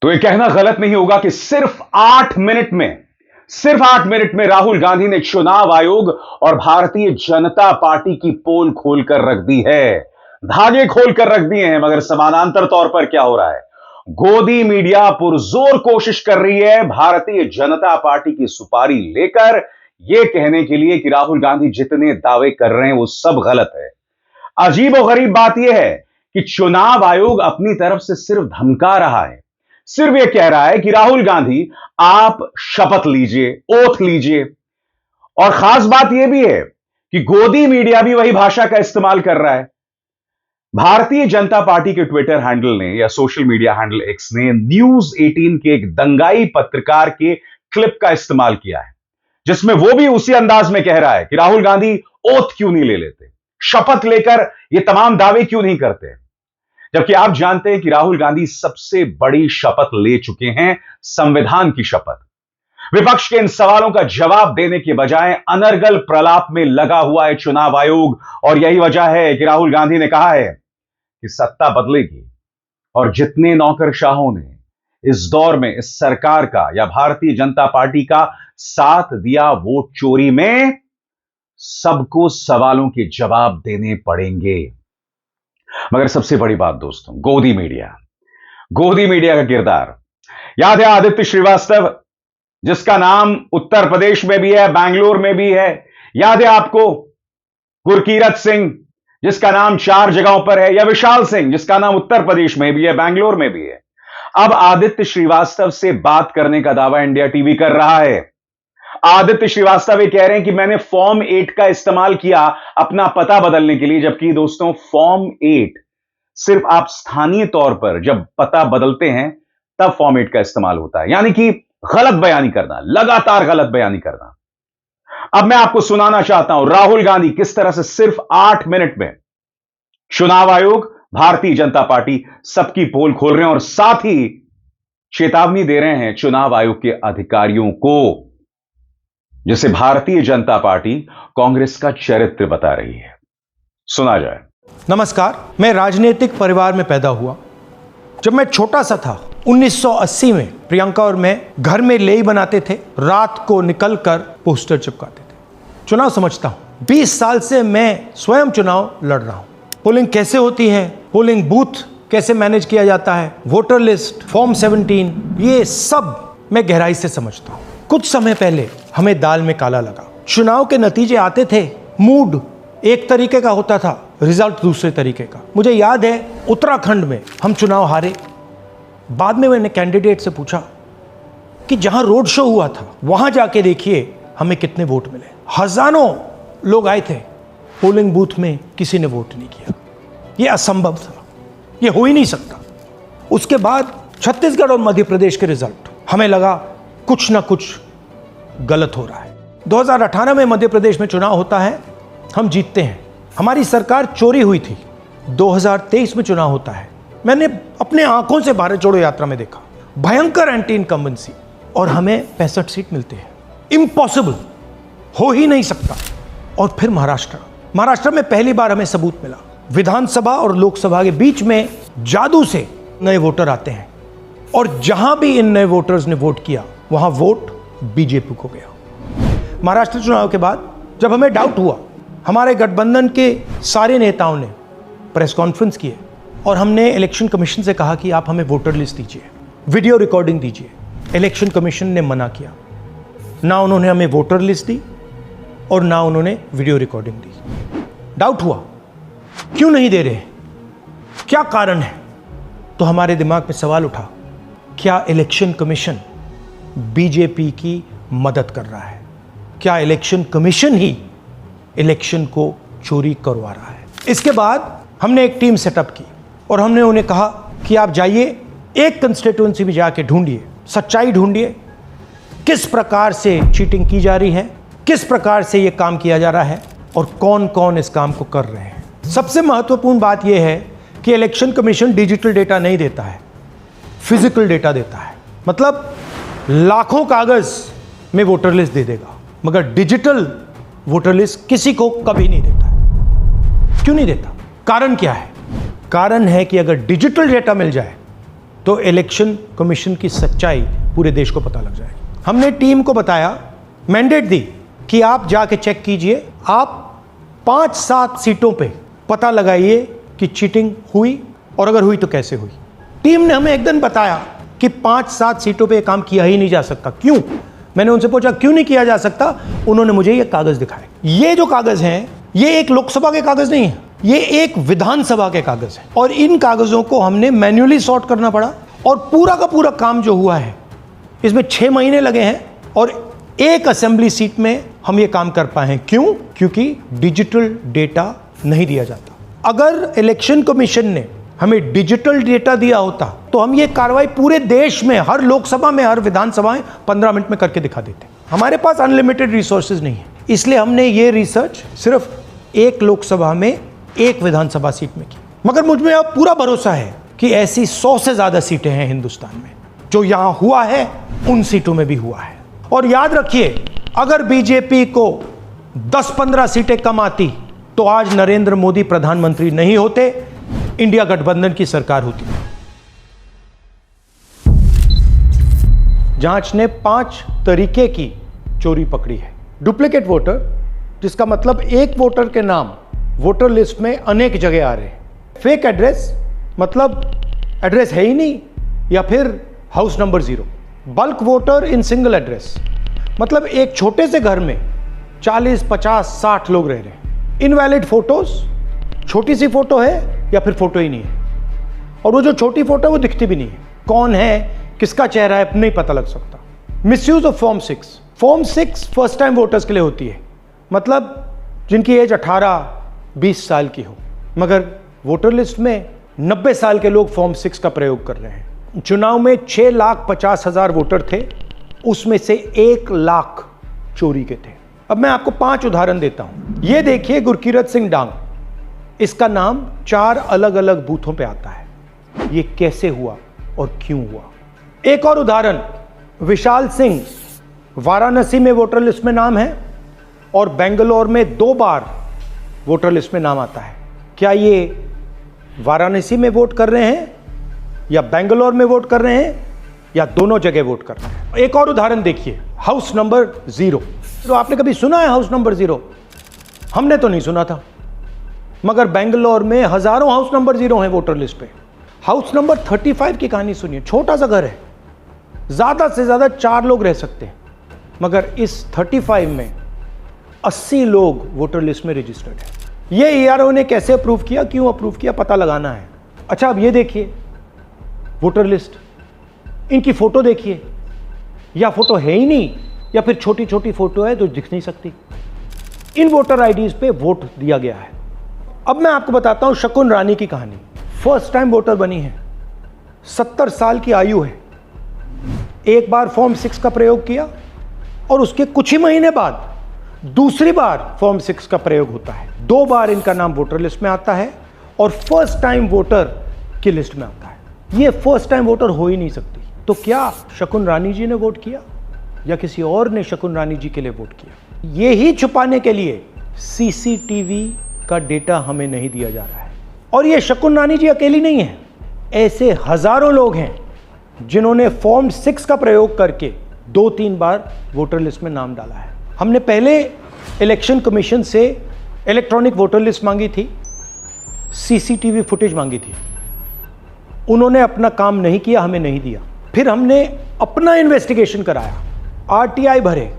तो यह कहना गलत नहीं होगा कि सिर्फ 8 मिनट में राहुल गांधी ने चुनाव आयोग और भारतीय जनता पार्टी की पोल खोलकर रख दी है। धागे खोलकर रख दिए हैं। मगर समानांतर तौर पर क्या हो रहा है? गोदी मीडिया पुरजोर कोशिश कर रही है भारतीय जनता पार्टी की सुपारी लेकर यह कहने के लिए कि राहुल गांधी जितने दावे कर रहे हैं वो सब गलत है। अजीब और गरीब बात यह है कि चुनाव आयोग अपनी तरफ से सिर्फ धमका रहा है, सिर्फ यह कह रहा है कि राहुल गांधी आप शपथ लीजिए, ओथ लीजिए। और खास बात यह भी है कि गोदी मीडिया भी वही भाषा का इस्तेमाल कर रहा है। भारतीय जनता पार्टी के ट्विटर हैंडल ने या सोशल मीडिया हैंडल एक्स ने न्यूज 18 के एक दंगाई पत्रकार के क्लिप का इस्तेमाल किया है, जिसमें वो भी उसी अंदाज में कह रहा है कि राहुल गांधी ओथ क्यों नहीं ले लेते, शपथ लेकर ये तमाम दावे क्यों नहीं करते। जबकि आप जानते हैं कि राहुल गांधी सबसे बड़ी शपथ ले चुके हैं, संविधान की शपथ। विपक्ष के इन सवालों का जवाब देने के बजाय अनर्गल प्रलाप में लगा हुआ है चुनाव आयोग। और यही वजह है कि राहुल गांधी ने कहा है कि सत्ता बदलेगी और जितने नौकरशाहों ने इस दौर में इस सरकार का या भारतीय जनता पार्टी का साथ दिया वोट चोरी में, सबको सवालों के जवाब देने पड़ेंगे। मगर सबसे बड़ी बात दोस्तों, गोदी मीडिया का किरदार याद है? आदित्य श्रीवास्तव, जिसका नाम उत्तर प्रदेश में भी है, बैंगलोर में भी है। याद है आपको? गुरकीरत सिंह, जिसका नाम 4 जगहों पर है, या विशाल सिंह, जिसका नाम उत्तर प्रदेश में भी है, बैंगलोर में भी है। अब आदित्य श्रीवास्तव से बात करने का दावा इंडिया टीवी कर रहा है। आदित्य श्रीवास्तव ये कह रहे हैं कि मैंने फॉर्म 8 का इस्तेमाल किया अपना पता बदलने के लिए। जबकि दोस्तों, फॉर्म 8 सिर्फ आप स्थानीय तौर पर जब पता बदलते हैं तब फॉर्म 8 का इस्तेमाल होता है, यानी कि गलत बयानी करना, लगातार गलत बयानी करना। अब मैं आपको सुनाना चाहता हूं राहुल गांधी किस तरह से सिर्फ 8 मिनट में चुनाव आयोग, भारतीय जनता पार्टी सबकी पोल खोल रहे हैं और साथ ही चेतावनी दे रहे हैं चुनाव आयोग के अधिकारियों को, जिसे भारतीय जनता पार्टी कांग्रेस का चरित्र बता रही है। सुना जाए। नमस्कार, मैं राजनीतिक परिवार में पैदा हुआ। जब मैं छोटा सा था 1980 में प्रियंका और मैं घर में लेई बनाते थे, रात को निकलकर पोस्टर चिपकाते थे। चुनाव समझता हूं, 20 साल से मैं स्वयं चुनाव लड़ रहा हूं। पोलिंग कैसे होती है, पोलिंग बूथ कैसे मैनेज किया जाता है, वोटर लिस्ट, फॉर्म 17, ये सब मैं गहराई से समझता हूं। कुछ समय पहले हमें दाल में काला लगा। चुनाव के नतीजे आते थे, मूड एक तरीके का होता था, रिजल्ट दूसरे तरीके का। मुझे याद है उत्तराखंड में हम चुनाव हारे। बाद में मैंने कैंडिडेट से पूछा कि जहां रोड शो हुआ था वहां जाके देखिए हमें कितने वोट मिले। हजारों लोग आए थे, पोलिंग बूथ में किसी ने वोट नहीं किया। यह असंभव था, यह हो ही नहीं सकता। उसके बाद छत्तीसगढ़ और मध्य प्रदेश के रिजल्ट, हमें लगा कुछ ना कुछ गलत हो रहा है। 2018 में मध्य प्रदेश में चुनाव होता है, हम जीतते हैं, हमारी सरकार चोरी हुई थी। 2023 में चुनाव होता है, मैंने अपने आंखों से भारत जोड़ो यात्रा में देखा, भयंकर एंटी इनकम्बेंसी, और हमें 65 सीट मिलते हैं। इम्पॉसिबल, हो ही नहीं सकता। और फिर महाराष्ट्र में पहली बार हमें सबूत मिला, विधानसभा और लोकसभा के बीच में जादू से नए वोटर आते हैं, और जहां भी इन नए वोटर्स ने वोट किया वहां वोट बीजेपी को गया। महाराष्ट्र चुनाव के बाद जब हमें डाउट हुआ, हमारे गठबंधन के सारे नेताओं ने प्रेस कॉन्फ्रेंस किए और हमने इलेक्शन कमीशन से कहा कि आप हमें वोटर लिस्ट दीजिए, वीडियो रिकॉर्डिंग दीजिए। इलेक्शन कमीशन ने मना किया, ना उन्होंने हमें वोटर लिस्ट दी और ना उन्होंने वीडियो रिकॉर्डिंग दी। डाउट हुआ, क्यों नहीं दे रहे, क्या कारण है? तो हमारे दिमाग में सवाल उठा, क्या इलेक्शन कमीशन बीजेपी की मदद कर रहा है? क्या इलेक्शन कमीशन ही इलेक्शन को चोरी करवा रहा है? इसके बाद हमने एक टीम सेटअप की और हमने उन्हें कहा कि आप जाइए, एक कंस्टिट्यूएंसी में जाके ढूंढिए, सच्चाई ढूंढिए, किस प्रकार से चीटिंग की जा रही है, किस प्रकार से यह काम किया जा रहा है और कौन कौन इस काम को कर रहे हैं। सबसे महत्वपूर्ण बात यह है कि इलेक्शन कमीशन डिजिटल डेटा नहीं देता है, फिजिकल डेटा देता है। मतलब लाखों कागज में वोटर लिस्ट दे देगा, मगर डिजिटल वोटर लिस्ट किसी को कभी नहीं देता है। क्यों नहीं देता? कारण क्या है? कारण है कि अगर डिजिटल डेटा मिल जाए तो इलेक्शन कमीशन की सच्चाई पूरे देश को पता लग जाएगी। हमने टीम को बताया, मैंडेट दी कि आप जाके चेक कीजिए, आप 5-7 सीटों पे पता लगाइए कि चीटिंग हुई और अगर हुई तो कैसे हुई। टीम ने हमें एक दिन बताया कि 5-7 सीटों पे काम किया ही नहीं जा सकता। क्यों? मैंने उनसे पूछा क्यों नहीं किया जा सकता। उन्होंने मुझे ये कागज दिखाए। ये जो कागज हैं ये एक लोकसभा के कागज नहीं है, ये एक विधानसभा के कागज है और इन कागजों को हमने मैन्युअली सॉर्ट करना पड़ा और पूरा का पूरा काम जो हुआ है इसमें 6 महीने लगे हैं और एक असेंबली सीट में हम ये काम कर पाए हैं। क्यों? क्योंकि डिजिटल डेटा नहीं दिया जाता। अगर इलेक्शन कमीशन ने हमें डिजिटल डेटा दिया होता तो हम ये कार्रवाई पूरे देश में, हर लोकसभा में, हर विधानसभा में 15 मिनट में करके दिखा देते। हमारे पास अनलिमिटेड रिसोर्सेज नहीं है, इसलिए हमने ये रिसर्च सिर्फ एक लोकसभा में, एक विधानसभा सीट में की। मगर मुझ में अब पूरा भरोसा है कि ऐसी 100 से ज्यादा सीटें हैं हिंदुस्तान में। जो यहां हुआ है उन सीटों में भी हुआ है। और याद रखिए, अगर बीजेपी को 10-15 सीटें कम आती तो आज नरेंद्र मोदी प्रधानमंत्री नहीं होते, इंडिया गठबंधन की सरकार होती। जांच ने 5 तरीके की चोरी पकड़ी है। डुप्लीकेट वोटर, जिसका मतलब एक वोटर के नाम वोटर लिस्ट में अनेक जगह आ रहे हैं। फेक एड्रेस, मतलब एड्रेस है ही नहीं या फिर house number 0। Bulk voter in single address, मतलब एक छोटे से घर में 40, 50, 60 लोग रह रहे हैं। इनवैलिड फोटोज, छोटी सी फोटो है या फिर फोटो ही नहीं है और वो जो छोटी फोटो है वो दिखती भी नहीं है। कौन है, किसका चेहरा है, नहीं पता लग सकता। Misuse of form 6। Form 6 first time voters के लिए होती है, मतलब जिनकी एज 18-20 साल की हो, मगर वोटर लिस्ट में 90 साल के लोग फॉर्म 6 का प्रयोग कर रहे हैं। चुनाव में 6,50,000 वोटर थे, उसमें से 1 लाख चोरी के थे। अब मैं आपको 5 उदाहरण देता हूं। ये देखिए गुरकीरत सिंह डांग, इसका नाम 4 अलग अलग बूथों पे आता है। ये कैसे हुआ और क्यों हुआ? एक और उदाहरण, विशाल सिंह, वाराणसी में वोटर लिस्ट में नाम है और बेंगलोर में 2 बार वोटर लिस्ट में नाम आता है। क्या ये वाराणसी में वोट कर रहे हैं या बेंगलोर में वोट कर रहे हैं या दोनों जगह वोट कर रहे हैं? एक और उदाहरण देखिए, हाउस नंबर 0। तो आपने कभी सुना है हाउस नंबर 0? हमने तो नहीं सुना था, मगर बेंगलोर में हजारों हाउस नंबर 0 हैं वोटर लिस्ट पे। हाउस नंबर 35 की कहानी सुनिए। छोटा सा घर है, ज्यादा से ज्यादा 4 लोग रह सकते हैं, मगर इस 35 में 80 लोग वोटर लिस्ट में रजिस्टर्ड है। ये ईआरओ ने कैसे अप्रूव किया, क्यों अप्रूव किया, पता लगाना है। अच्छा, अब ये देखिए वोटर लिस्ट, इनकी फोटो देखिए, या फोटो है ही नहीं या फिर छोटी छोटी फोटो है जो दिख नहीं सकती। इन वोटर आईडीज पे वोट दिया गया है। अब मैं आपको बताता हूं शकुन रानी की कहानी। फर्स्ट टाइम वोटर बनी है, 70 साल की आयु है। एक बार फॉर्म 6 का प्रयोग किया और उसके कुछ ही महीने बाद दूसरी बार फॉर्म 6 का प्रयोग होता है। 2 बार इनका नाम वोटर लिस्ट में आता है और फर्स्ट टाइम वोटर की लिस्ट में आता है। ये फर्स्ट टाइम वोटर हो ही नहीं सकती। तो क्या शकुन रानी जी ने वोट किया या किसी और ने शकुन रानी जी के लिए वोट किया? ये ही छुपाने के लिए सीसीटीवी का डेटा हमें नहीं दिया जा रहा है। और ये शकुन रानी जी अकेली नहीं है, ऐसे हजारों लोग हैं जिन्होंने फॉर्म 6 का प्रयोग करके 2-3 बार वोटर लिस्ट में नाम डाला है। हमने पहले इलेक्शन कमीशन से इलेक्ट्रॉनिक वोटर लिस्ट मांगी थी, सीसीटीवी फुटेज मांगी थी। उन्होंने अपना काम नहीं किया, हमें नहीं दिया। फिर हमने अपना इन्वेस्टिगेशन कराया, आरटीआई भरे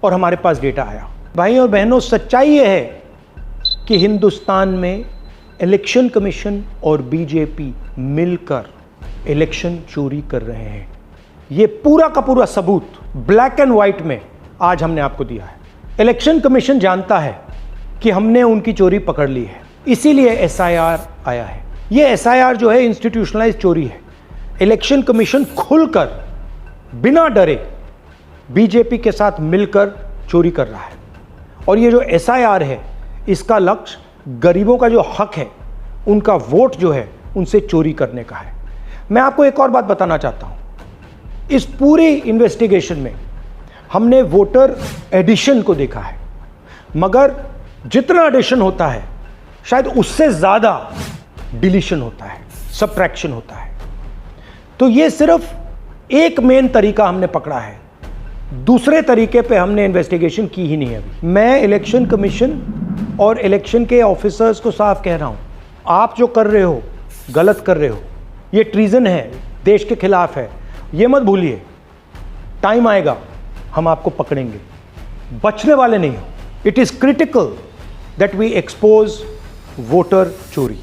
और हमारे पास डेटा आया। भाई और बहनों, सच्चाई यह है कि हिंदुस्तान में इलेक्शन कमीशन और बीजेपी मिलकर इलेक्शन चोरी कर रहे हैं। ये पूरा का पूरा सबूत ब्लैक एंड व्हाइट में आज हमने आपको दिया है। इलेक्शन कमीशन जानता है कि हमने उनकी चोरी पकड़ ली है, इसीलिए एसआईआर आया है। ये एसआईआर जो है इंस्टीट्यूशनलाइज चोरी है। इलेक्शन कमीशन खुलकर बिना डरे बीजेपी के साथ मिलकर चोरी कर रहा है। और ये जो एसआईआर है, इसका लक्ष्य गरीबों का जो हक है, उनका वोट जो है, उनसे चोरी करने का है। मैं आपको एक और बात बताना चाहता हूं। इस पूरी इन्वेस्टिगेशन में हमने वोटर एडिशन को देखा है, मगर जितना एडिशन होता है शायद उससे ज्यादा डिलीशन होता है, सब्ट्रैक्शन होता है। तो ये सिर्फ एक मेन तरीका हमने पकड़ा है, दूसरे तरीके पे हमने इन्वेस्टिगेशन की ही नहीं है अभी। मैं इलेक्शन कमीशन और इलेक्शन के ऑफिसर्स को साफ कह रहा हूं, आप जो कर रहे हो गलत कर रहे हो, ये ट्रीजन है, देश के खिलाफ है, ये मत भूलिए। टाइम आएगा हम आपको पकड़ेंगे, बचने वाले नहीं हो। It is critical that we expose voter चोरी।